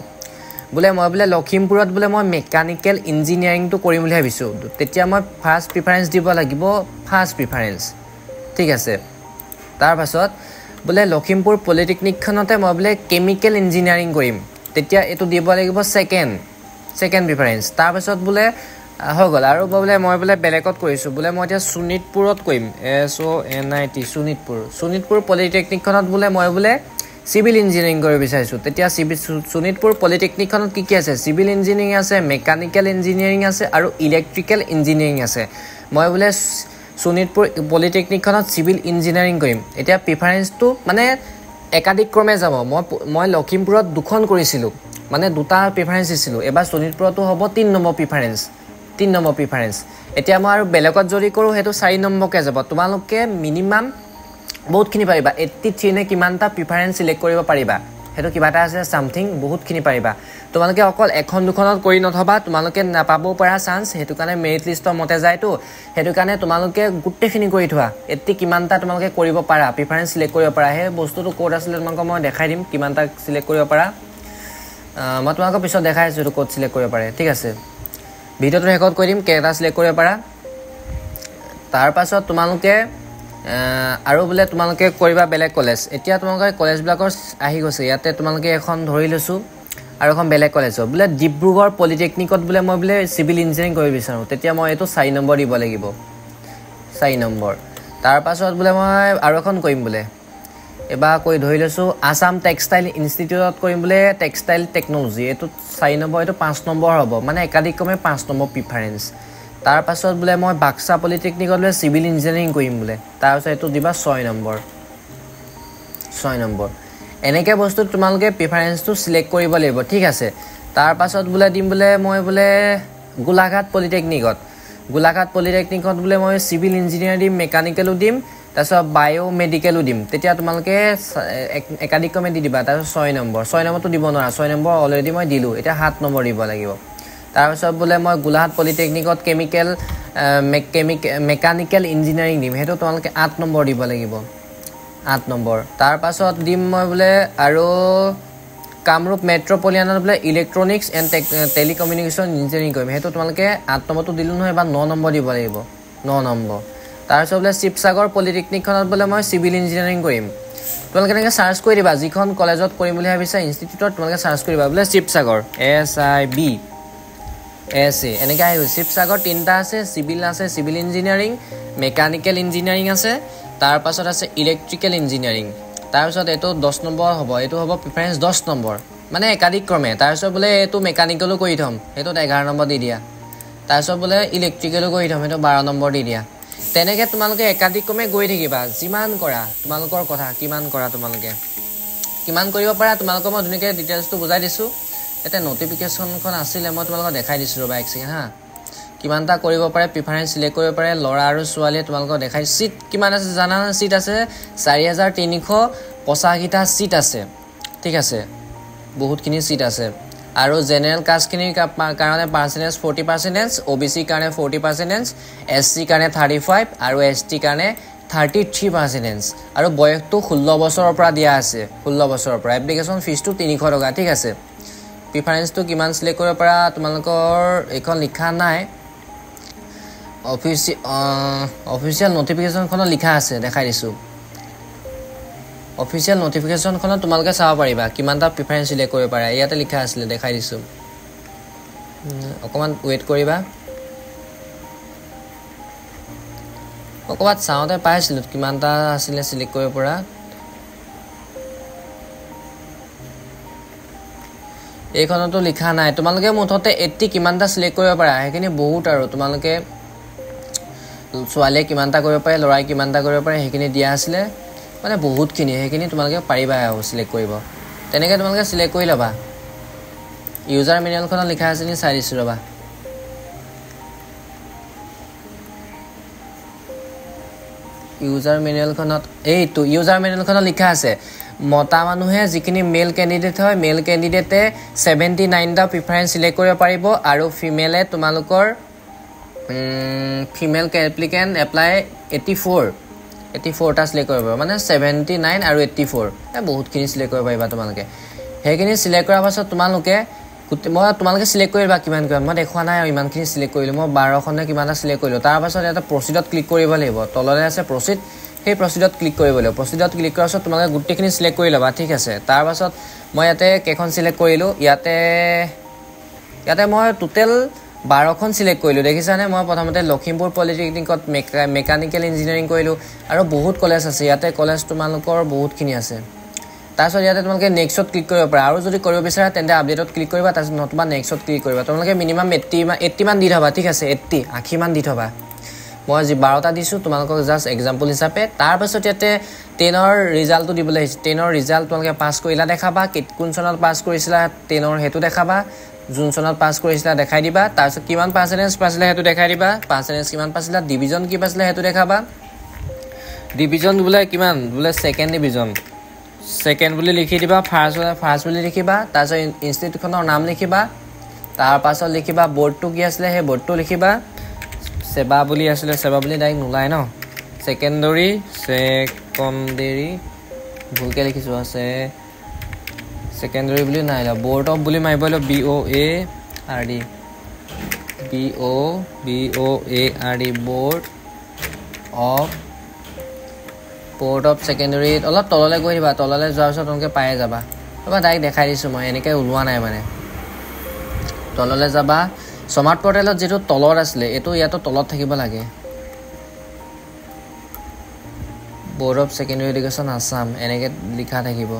বোলে মই বোলে লখিমপুৰত বোলে মই মেকানিকেল ইঞ্জিনিয়াৰিংটো কৰিম বুলি ভাবিছোঁ তেতিয়া মই ফাৰ্ষ্ট প্ৰিফাৰেঞ্চ দিব লাগিব ফাৰ্ষ্ট প্ৰিফাৰেঞ্চ ঠিক আছে তাৰপাছত বোলে লখিমপুৰ পলিটেকনিকখনতে মই বোলে কেমিকেল ইঞ্জিনিয়াৰিং কৰিম তেতিয়া এইটো দিব লাগিব ছেকেণ্ড প্ৰিফাৰেঞ্চ তাৰপাছত বোলে হৈ গ'ল আৰু বোলে মই বোলে বেলেগত কৰিছোঁ বোলে মই এতিয়া শোণিতপুৰত কৰিম SONIT শোণিতপুৰ পলিটেকনিকখনত বোলে মই বোলে চিভিল ইঞ্জিনিয়াৰিং কৰিব বিচাৰিছোঁ তেতিয়া শোণিতপুৰ পলিটেকনিকখনত কি আছে চিভিল ইঞ্জিনিয়াৰিং আছে মেকানিকেল ইঞ্জিনিয়াৰিং আছে আৰু ইলেক্ট্ৰিকেল ইঞ্জিনিয়াৰিং আছে মই বোলে শোণিতপুৰ পলিটেকনিকখনত চিভিল ইঞ্জিনিয়াৰিং কৰিম এতিয়া প্ৰিফাৰেঞ্চটো মানে একাধিক ক্ৰমে যাব মই লখিমপুৰত দুখন কৰিছিলোঁ মানে দুটা প্ৰিফাৰেঞ্চ দিছিলোঁ এবাৰ শোণিতপুৰতো হ'ব 3 নম্বৰ প্ৰিফাৰেঞ্চ এতিয়া মই আৰু বেলেগত যদি কৰোঁ সেইটো 4 নম্বৰকৈ যাব তোমালোকে মিনিমাম বহুতখিনি পাৰিবা 83 নে কিমানটা প্ৰিফাৰেঞ্চ চিলেক্ট কৰিব পাৰিবা সেইটো কিবা এটা আছে সামথিং বহুতখিনি পাৰিবা তোমালোকে অকল এখন দুখনত কৰি নথবা তোমালোকে নাপাবও পৰা চান্স সেইটো কাৰণে মেৰিট লিষ্টৰ মতে যায়তো সেইটো কাৰণে তোমালোকে গোটেইখিনি কৰি থোৱা 80 কিমানটা তোমালোকে কৰিব পাৰা প্ৰিফাৰেঞ্চ চিলেক্ট কৰিব পাৰা সেই বস্তুটো ক'ত আছিলে তোমালোকক মই দেখাই দিম কিমানটা চিলেক্ট কৰিব পাৰা মই তোমালোকক পিছত দেখাই আছোঁ এইটো ক'ত চিলেক্ট কৰিব পাৰে ঠিক আছে ভিডিঅ'টো ৰেকৰ্ড কৰি দিম কেইটা চিলেক্ট কৰিব পাৰা তাৰপাছত তোমালোকে আৰু বোলে তোমালোকে কৰিবা বেলেগ কলেজ এতিয়া তোমালোকে কলেজবিলাকৰ আহি গৈছে ইয়াতে তোমালোকে এখন ধৰি লৈছোঁ আৰু এখন বেলেগ কলেজ বোলে ডিব্ৰুগড় পলিটেকনিকত বোলে মই বোলে চিভিল ইঞ্জিনিয়াৰিং কৰিব বিচাৰোঁ তেতিয়া মই এইটো 4 নম্বৰ দিব লাগিব 4 নম্বৰ তাৰপাছত বোলে মই আৰু এখন কৰিম বোলে এবাৰ কৈ ধৰি লৈছোঁ আসাম টেক্সটাইল ইনষ্টিটিউটত কৰিম বোলে টেক্সটাইল টেকন'লজি এইটো 4 নম্বৰ এইটো 5 নম্বৰ হ'ব মানে একাধিক্ৰমে 5 নম্বৰ প্ৰিফাৰেঞ্চ তাৰপাছত বোলে মই বাক্সা পলিটেকনিকত বোলে চিভিল ইঞ্জিনিয়াৰিং কৰিম বোলে তাৰপিছত এইটো দিবা 6 নম্বৰ 6 নম্বৰ এনেকে বস্তু তোমালোকে প্ৰিফাৰেন্সটো সিলেক্ট কৰিব লাগিব ঠিক আছে তাৰ পাছত বুলে দিম বুলে মই বুলে গোলাঘাট পলিটেকনিকত বুলে মই সিভিল ইঞ্জিনিয়াৰ দিম মেকানিকেলো দিম তাৰছত বায়ো মেডিকেলো দিম তেতিয়া তোমালোকে একাধিক্ৰমে দি দিবা তাৰছত 6 নম্বৰটো দিব নোৱাৰা 6 নম্বৰ অলৰেডি মই দিলো এটা 7 নম্বৰ দিব লাগিব তাৰছত বুলে মই গোলাঘাট পলিটেকনিকত মেকানিকেল ইঞ্জিনিয়াৰিং দিম হেতু তোমালোকে 8 নম্বৰ দিব লাগিব 8 নম্বৰ তাৰ পাছত দিম মই বুলে আৰু কামৰূপ মেট্ৰপলিয়ানত বুলে ইলেক্ট্ৰনিক্স এণ্ড টেলিকমিউনিকেশ্যন ইঞ্জিনিয়াৰিং কৰিম হেতু তোমালোকে 8 নম্বৰটো দিলু নহয় বা 9 নম্বৰ দিব লাগিব 9 নম্বৰ তাৰছত বুলে শিৱসাগৰ পলিটেকনিকখনত বুলে মই সিভিল ইঞ্জিনিয়াৰিং কৰিম তোমালোকে এনেকৈ সাৰ্চ কৰি দিবা যিখন কলেজত কৰিম বুলি ভাবিছা ইনষ্টিটিউটত তোমালোকে সাৰ্চ কৰিবা বুলে শিৱসাগৰ SIB এনেকৈ আহিব শিৱসাগৰ তিনটা আছে সিভিল ইঞ্জিনিয়াৰিং মেকানিকেল ইঞ্জিনিয়াৰিং আছে তাৰ পাছত আছে ইলেক্ট্ৰিকেল ইঞ্জিনিয়াৰিং তাৰ পাছত এটো 10 নম্বৰ হ'ব এটো হ'ব প্ৰিফাৰেন্স 10 নম্বৰ মানে একাধিক ক্ৰমে তাৰ পাছত বুলে এটো মেকানিকেলো কৰি থম এটো 11 নম্বৰ দি দিয়া তাৰ পাছত বুলে ইলেক্ট্ৰিকেলো কৰি থম এটো 12 নম্বৰ দি দিয়া তেনেকৈ তোমালোকে একাধিক ক্ৰমে গৈ থাকিবা যিমান কৰা তোমালোকৰ কথা কিমান কৰা তোমালোকে কিমান কৰিব পাৰা তোমালোকক মই ধুনিকে ডিটেইলছটো বুজাই দিছো এটা নোটিফিকেশনখন আছিল মই তোমালোকক দেখাই দিছো ৰবা এক সেকেন্ড হা কিমানটা কৰিব পাৰে প্ৰিফাৰেন্স সিলেক্ট কৰিব পাৰে লৰা আৰু ছোৱালীয়ে তোমালোকক দেখাই সিট কিমান আছে জানা সিট আছে 4385 টা সিট আছে ঠিক আছে বহুতখিনি সিট আছে আৰু জেনাৰেল কাষ্টখিনিৰ কাৰণে পাৰ্সেন্টেজ 40% OBC কাৰণে 40% SC কাৰণে 35 আৰু ST কাৰণে 33% আৰু বয়সটো 16 বছৰৰ পৰা দিয়া আছে 16 বছৰৰ পৰা এপ্লিকেশন ফিজটো 300 টকা ঠিক আছে প্ৰিফাৰেন্সটো কিমান সিলেক্ট কৰিব পাৰা তোমালোকৰ এখন লিখা নাই অফিচিয়েল নোটিফিকেশনখনত লিখা আছে দেখাই দিছো অফিচিয়েল নোটিফিকেশনখনত তোমালোকে চাব পাৰিবা কিমানটা প্ৰিফাৰেন্স সিলেক্ট কৰিব পাৰা ইয়াতে লিখা আছিল দেখাই দিছো অকমান ওয়েট কৰিবা অকবাত চাওতে পাইছিল কিমানটা আছিল সিলেক্ট কৰিব পৰা এইখনতো লিখা নাই তোমালোকে মুঠতে 80 কিমানটা সিলেক্ট কৰিব পাৰা হেখিনি বহুত আৰু তোমালোকে ছোৱালীয়ে কিমানটা কৰিব পাৰে লৰাই কিমানটা কৰিব পাৰে হেখিনি দিয়া আছিল মানে বহুতখিনি হেখিনি তোমালোকে পাৰিবা আৰু সিলেক্ট কৰিব তেনেকৈ তোমালোকে সিলেক্ট কৰি লবা ইউজাৰ মেনুৱেলখনত লিখা আছে নি চাই দিছো ৰবা ইউজাৰ মেনুৱেলখনত লিখা আছে মতা মানুহে যিখিনি মেল ক্যান্ডিডেট হয় মেল ক্যান্ডিডেটে 79 টা প্ৰিফাৰেন্স সিলেক্ট কৰিব পাৰিব আৰু ফিমেলে তোমালোকৰ ফিমেল এপ্লিকেন্ট এপ্লাই 84 টা সিলেক্ট কৰিব মানে 79 আৰু 84 বহুতখিনি সিলেক্ট কৰিব পাৰিবা তোমালোকে হেখিনি সিলেক্ট কৰাৰ পাছত তোমালোকে সিলেক্ট কৰিবা কিমান কিমান মই দেখুৱা নাই ইমানখিনি সিলেক্ট কৰিলো মই 12 খনে কিমানটা সিলেক্ট কৰিলো তাৰ পাছত এটা প্ৰসিডত ক্লিক কৰিব লাগিব তললে আছে প্ৰসিড সেই প্ৰসিডত ক্লিক কৰিব লাগিব প্ৰসিডত ক্লিক কৰাৰ পাছত তোমালোকে গুটেখিনি সিলেক্ট কৰি লবা ঠিক আছে তাৰ পাছত মই ইয়াতে কেখন সিলেক্ট কৰিলো ইয়াতে মই টোটাল 12 খন সিলেক্ট কৰিলো দেখিছানে মই প্ৰথমতে লখিমপুৰ পলিটেকনিকত মেকানিকেল ইঞ্জিনিয়াৰিং কৰিলো আৰু বহুত কলেজ আছে ইয়াতে কলেজ তোমালোকৰ বহুতখিনি আছে তাৰছত ইয়াতে তোমালোকে নেক্সটত ক্লিক কৰিব পাৰা আৰু যদি কৰিব বিচাৰা তেন্তে আপডেটত ক্লিক কৰিবা তাৰছত নতুবা নেক্সটত ক্লিক কৰিবা তোমালোকে মিনিমাম 80 মান দি থবা ঠিক আছে 80 মান দি থবা মই যি 12টা দিছো তোমালোকক জাস্ট এক্সাম্পল হিচাপে তাৰ পাছত ইয়াতে 10ৰ ৰিজাল্টটো দিবলৈ আহিছে 10ৰ ৰিজাল্ট তোমালোকে পাস কৰিলা দেখাবা কোন চনত পাস কৰিছিলা 10ৰ হেতু দেখাবা জুন চনত পাস কৰিছিলা দেখাই দিবা তাৰছত কিমান পাৰ্সেন্টেজ পাইছিলা হেতু দেখাই দিবা পাৰ্সেন্টেজ কিমান পাইছিলা ডিভিজন কি পাইছিলা হেতু দেখাবা ডিভিজন বুলে কিমান বুলে সেকেন্ড ডিভিজন সেকেন্ড বুলি লিখি দিবা ফাৰ্স্ট বুলি লিখিবা তাৰছত ইনষ্টিটিউটখনৰ নাম লিখিবা তাৰ পাছত লিখিবা বোৰ্ডটো কি আছিল হে বোৰ্ডটো লিখিবা সেবা বুলি আছিল সেবা বুলি ডাইৰেক্ট নোলাই ন সেকেন্ডাৰী ভুলকে লিখিছো আছে সেকেন্ডাৰী বুলি নাই লা বোৰ্ড অফ বুলি মাইবলো BOARD বোৰ্ড অফ সেকেন্ডাৰী অলপ তললে গৈ দিবা তললে যোৱাৰ পিছত তোমালোকে পাই যাবা ৰবা ডাইৰেক্ট দেখাই দিছো মই এনেকৈ ওলোৱা নাই মানে তললে যাবা স্মাৰ্ট পৰ্টেলত যেটো তলত আছিল এটো ইয়াতো তলত থাকিব লাগে board of secondary education Assam এনেকৈ লিখা থাকিব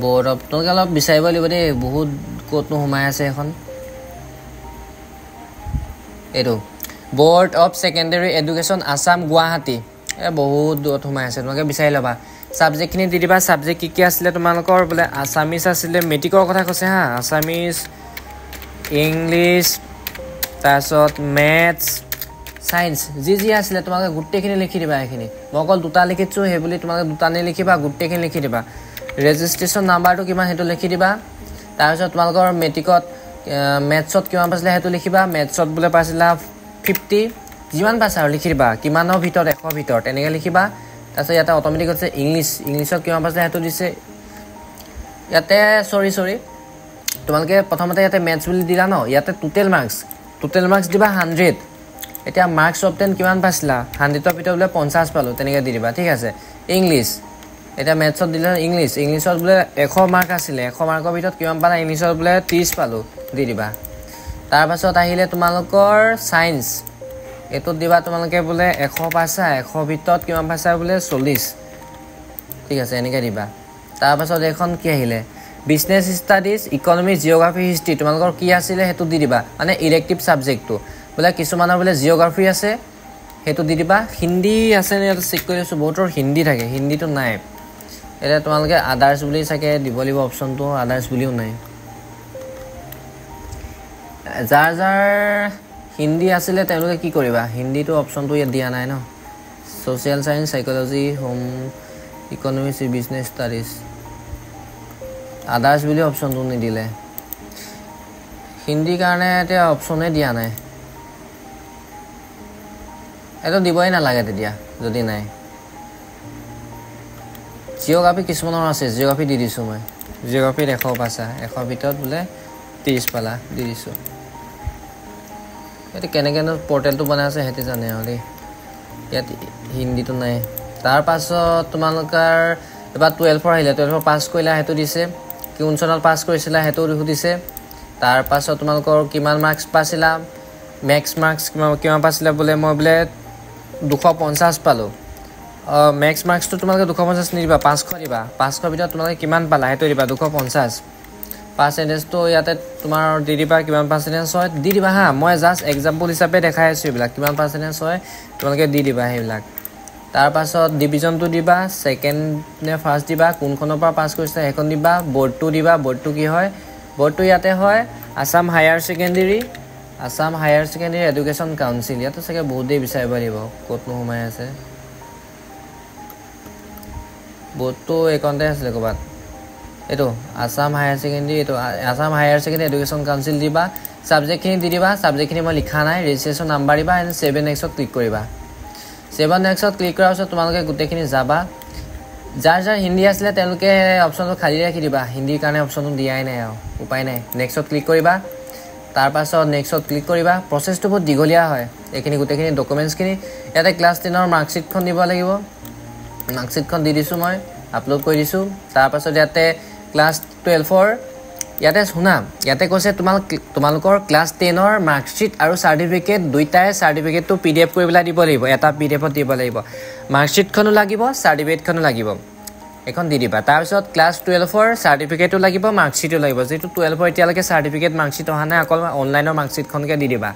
বোৰ্ড অফ তোমালোকে অলপ বিচাৰিব লাগিব দেই বহুত ক'তনো সোমাই আছে এখন এটো board of secondary education Assam Guwahati বহুত দূৰত সোমাই আছে তোমালোকে বিচাৰি ল'বা ছাবজেক্টখিনি দি দিবা ছাবজেক্ট কি আছিলে তোমালোকৰ বোলে আছামিজ আছিলে মেট্ৰিকৰ কথা কৈছে হা আছামিজ ইংলিছ তাৰপিছত মেথছ সায়েন্স যি আছিলে তোমালোকে গোটেইখিনি লিখি দিবা এইখিনি মই অকল দুটা লিখিছোঁ সেই বুলি তোমালোকে দুটা নিলিখিবা গোটেইখিনি লিখি দিবা ৰেজিষ্ট্ৰেশ্যন নাম্বাৰটো কিমান সেইটো লিখি দিবা তাৰপিছত তোমালোকৰ মেট্ৰিকত মেথছত কিমান পাইছিলে সেইটো লিখিবা মেথছত বোলে পাইছিলা 50 যিমান পাইছা আৰু লিখি দিবা কিমানৰ ভিতৰত 100 ভিতৰত এনেকৈ লিখিবা তাৰপিছত ইয়াতে অট'মেটিক আছে ইংলিছত কিমান পাইছিলে সেইটো দিছে ইয়াতে সৰি তোমালোকে প্ৰথমতে ইয়াতে মেথছ বুলি দিলা ন ইয়াতে টোটেল মাৰ্কছ দিবা 100 এতিয়া মাৰ্কছ অফ 10 কিমান পাইছিলা 100ৰ ভিতৰত বোলে 50 পালোঁ তেনেকৈ দি দিবা ঠিক আছে ইংলিছ এতিয়া মেথছত দিলে ইংলিছত বোলে 100 মাৰ্ক আছিলে 100 মাৰ্কৰ ভিতৰত কিমান পালা ইংলিছত বোলে 30 পালোঁ দি দিবা তাৰপাছত আহিলে তোমালোকৰ সায়েন্স এইটোত দিবা তোমালোকে বোলে 100 পাইছা 100 ভিতৰত কিমান পাইছা বোলে 40 ঠিক আছে এনেকৈ দিবা তাৰপাছত এখন কি আহিলে business studies economy geography history তোমালোকৰ কি আছিলে সেইটো দি দিবা মানে ইলেক্টিভ ছাবজেক্টটো বোলে কিছুমানৰ বোলে জিঅ'গ্ৰাফি আছে সেইটো দি দিবা হিন্দী আছে নে চেক কৰি আছোঁ বহুতৰ হিন্দী থাকে হিন্দীটো নাই এতিয়া তোমালোকে আদাৰ্ছ বুলি চাগে দিব লাগিব অপশ্যনটো আদাৰ্ছ বুলিও নাই যাৰ হিন্দী আছিলে তেওঁলোকে কি কৰিবা হিন্দীটো অপশ্যনটো ইয়াত দিয়া নাই no social science psychology home economics business studies others বুলি অপশ্যনটো নিদিলে হিন্দীৰ কাৰণে এতিয়া অপশ্যনে দিয়া নাই এইটো দিবই নালাগে তেতিয়া যদি নাই জিঅ'গ্ৰাফি কিছুমানৰ আছে জিঅ'গ্ৰাফি দি দিছোঁ মই জিঅ'গ্ৰাফিত 100 পাইছা 100 ভিতৰত বোলে 30 পালা দি দিছোঁ এইটো কেনেকৈনো পৰ্টেলটো বনাই আছে সিহঁতে জানে আৰু দেই ইয়াত হিন্দীটো নাই তাৰপাছত তোমালোকৰ এবাৰ 12 আহিলে 12 পাছ কৰিলা সেইটো দিছে কোন চনত পাছ কৰিছিলা সেইটো সুধিছে তাৰপাছত তোমালোকৰ কিমান মাৰ্কছ পাইছিলা মেক্স মাৰ্কছ কিমান পাইছিলা বোলে মই বোলে 250 পালোঁ মেক্স মাৰ্কছটো তোমালোকে 250 নিদিবা 500 দিবা 500 ভিতৰত তোমালোকে কিমান পালা সেইটো দিবা 250 পাৰ্চেণ্টেজটো ইয়াতে তোমাৰ দি দিবা কিমান পাৰ্চেণ্টেজ হয় দি দিবা হা মই জাষ্ট এক্সাম্পল হিচাপে দেখাই আছোঁ এইবিলাক কিমান পাৰ্চেণ্টেজ হয় তোমালোকে দি দিবা সেইবিলাক তাৰপাছত ডিভিজনটো দিবা ছেকেণ্ড নে ফাৰ্ষ্ট দিবা কোনখনৰ পৰা পাছ কৰিছা সেইখন দিবা বৰ্ডটো দিবা বৰ্ডটো কি হয় বৰ্ডটো ইয়াতে হয় Assam higher secondary education council ইয়াতো চাগে বহুত দেৰি বিচাৰিব লাগিব ক'তনো সোমাই আছে বৰ্ডটো এইকণতে আছিলে ক'ৰবাত এইটো Assam higher secondary education council দিবা ছাবজেক্টখিনি দি দিবা ছাবজেক্টখিনি মই লিখা নাই ৰেজিষ্ট্ৰেশ্যন নাম্বাৰ দিবা এণ্ড 7Xত ক্লিক কৰিবা 7Xত ক্লিক কৰাৰ পিছত তোমালোকে গোটেইখিনি যাবা যাৰ হিন্দী আছিলে তেওঁলোকে অপশ্যনটো খালী ৰাখি দিবা হিন্দীৰ কাৰণে অপশ্যনটো দিয়াই নাই আৰু উপায় নাই নেক্সটত ক্লিক কৰিবা তাৰপাছত নেক্সটত ক্লিক কৰিবা প্ৰচেছটো বহুত দীঘলীয়া হয় এইখিনি গোটেইখিনি ডকুমেণ্টছখিনি ইয়াতে ক্লাছ 10ৰ মাৰ্কশ্বিটখন দিব লাগিব মাৰ্কশ্বিটখন দি দিছোঁ মই আপলোড কৰি দিছোঁ তাৰপাছত ইয়াতে ক্লাছ 12ৰ ইয়াতে শুনা ইয়াতে কৈছে তোমালোকৰ ক্লাছ 10ৰ মাৰ্কশ্বিট আৰু চাৰ্টিফিকেট দুইটাই চাৰ্টিফিকেটটো PDF কৰি পেলাই দিব লাগিব এটা PDFত দিব লাগিব মাৰ্কশ্বিটখনো লাগিব চাৰ্টিফিকেটখনো লাগিব এখন দি দিবা তাৰপিছত ক্লাছ 12ৰ চাৰ্টিফিকেটো লাগিব মাৰ্কশ্বিটো লাগিব যেটো 12ৰ এতিয়ালৈকে চাৰ্টিফিকেট মাৰ্কশ্বিট অহা নাই অকল অনলাইনৰ মাৰ্কশ্বিটখনকে দি দিবা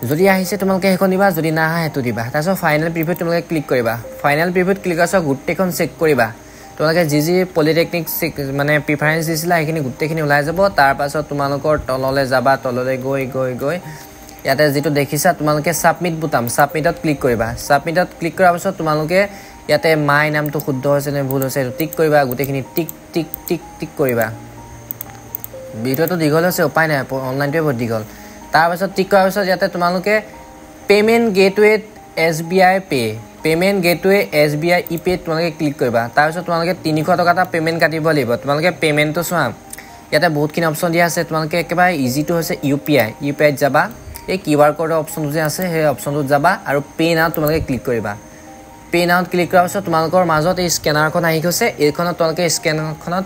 যদি আহিছে তোমালোকে সেইখন দিবা যদি না আহে সেইটো দিবা তাৰপিছত ফাইনেল প্ৰিভিউত তোমালোকে ক্লিক কৰিবা ফাইনেল প্ৰিভিউত ক্লিক কৰাৰ পিছত গোটেইখন চেক কৰিবা তোমালোকে যি পলিটেকনিক মানে প্ৰিফাৰেঞ্চ দিছিলা সেইখিনি গোটেইখিনি ওলাই যাব তাৰপাছত তোমালোকৰ তললৈ যাবা তললৈ গৈ ইয়াতে যিটো দেখিছা তোমালোকে ছাবমিটত ক্লিক কৰিবা ছাবমিটত ক্লিক কৰাৰ পিছত তোমালোকে ইয়াতে মাই নামটো শুদ্ধ হৈছে নে ভুল হৈছে টিক কৰিবা গোটেইখিনি টিক কৰিবা ভিডিঅ'টো দীঘল হৈছে উপায় নাই অনলাইনটোৱে বহুত দীঘল তাৰপাছত টিক কৰাৰ পিছত ইয়াতে তোমালোকে পে'মেণ্ট গেটৱে SBI ইপে তোমালোকে ক্লিক কৰিবা তাৰপিছত তোমালোকে 300 টকা এটা পে'মেণ্ট কাটিব লাগিব তোমালোকে পে'মেণ্টটো চোৱা ইয়াতে বহুতখিনি অপশ্যন দিয়া আছে তোমালোকে একেবাৰে ইজিটো হৈছে UPIত যাবা এই QR ক'ডৰ অপশ্যনটো যে আছে সেই অপশ্যনটোত যাবা আৰু পে' নাও তোমালোকে ক্লিক কৰিবা পে' নাওত ক্লিক কৰাৰ পিছত তোমালোকৰ মাজত এই স্কেনাৰখন আহি গৈছে এইখনত তোমালোকে স্কেনাৰখনত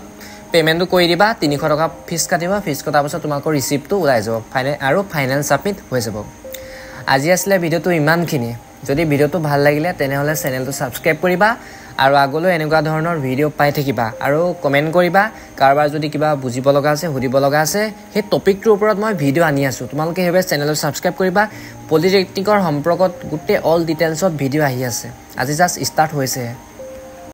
পে'মেণ্টটো কৰি দিবা 300 টকা ফিজ কাটিবা ফিজ কটাৰ পিছত তোমালোকৰ ৰিচিপ্টটো ওলাই যাব ফাইনেল ছাবমিট হৈ যাব আজি আছিলে ভিডিঅ'টো ইমানখিনি যদি ভিডিঅ'টো ভাল লাগিলে তেনেহ'লে চেনেলটো ছাবস্ক্ৰাইব কৰিবা আৰু আগলৈ এনেকুৱা ধৰণৰ ভিডিঅ' পাই থাকিবা আৰু কমেণ্ট কৰিবা কাৰোবাৰ যদি কিবা বুজিব লগা আছে সুধিব লগা আছে সেই টপিকটোৰ ওপৰত মই ভিডিঅ' আনি আছোঁ তোমালোকে সেইবাবে চেনেলটো ছাবস্ক্ৰাইব কৰিবা পলিটেকনিকৰ সম্পৰ্কত গোটেই অল ডিটেইলছত ভিডিঅ' আহি আছে আজি জাষ্ট ষ্টাৰ্ট হৈছেহে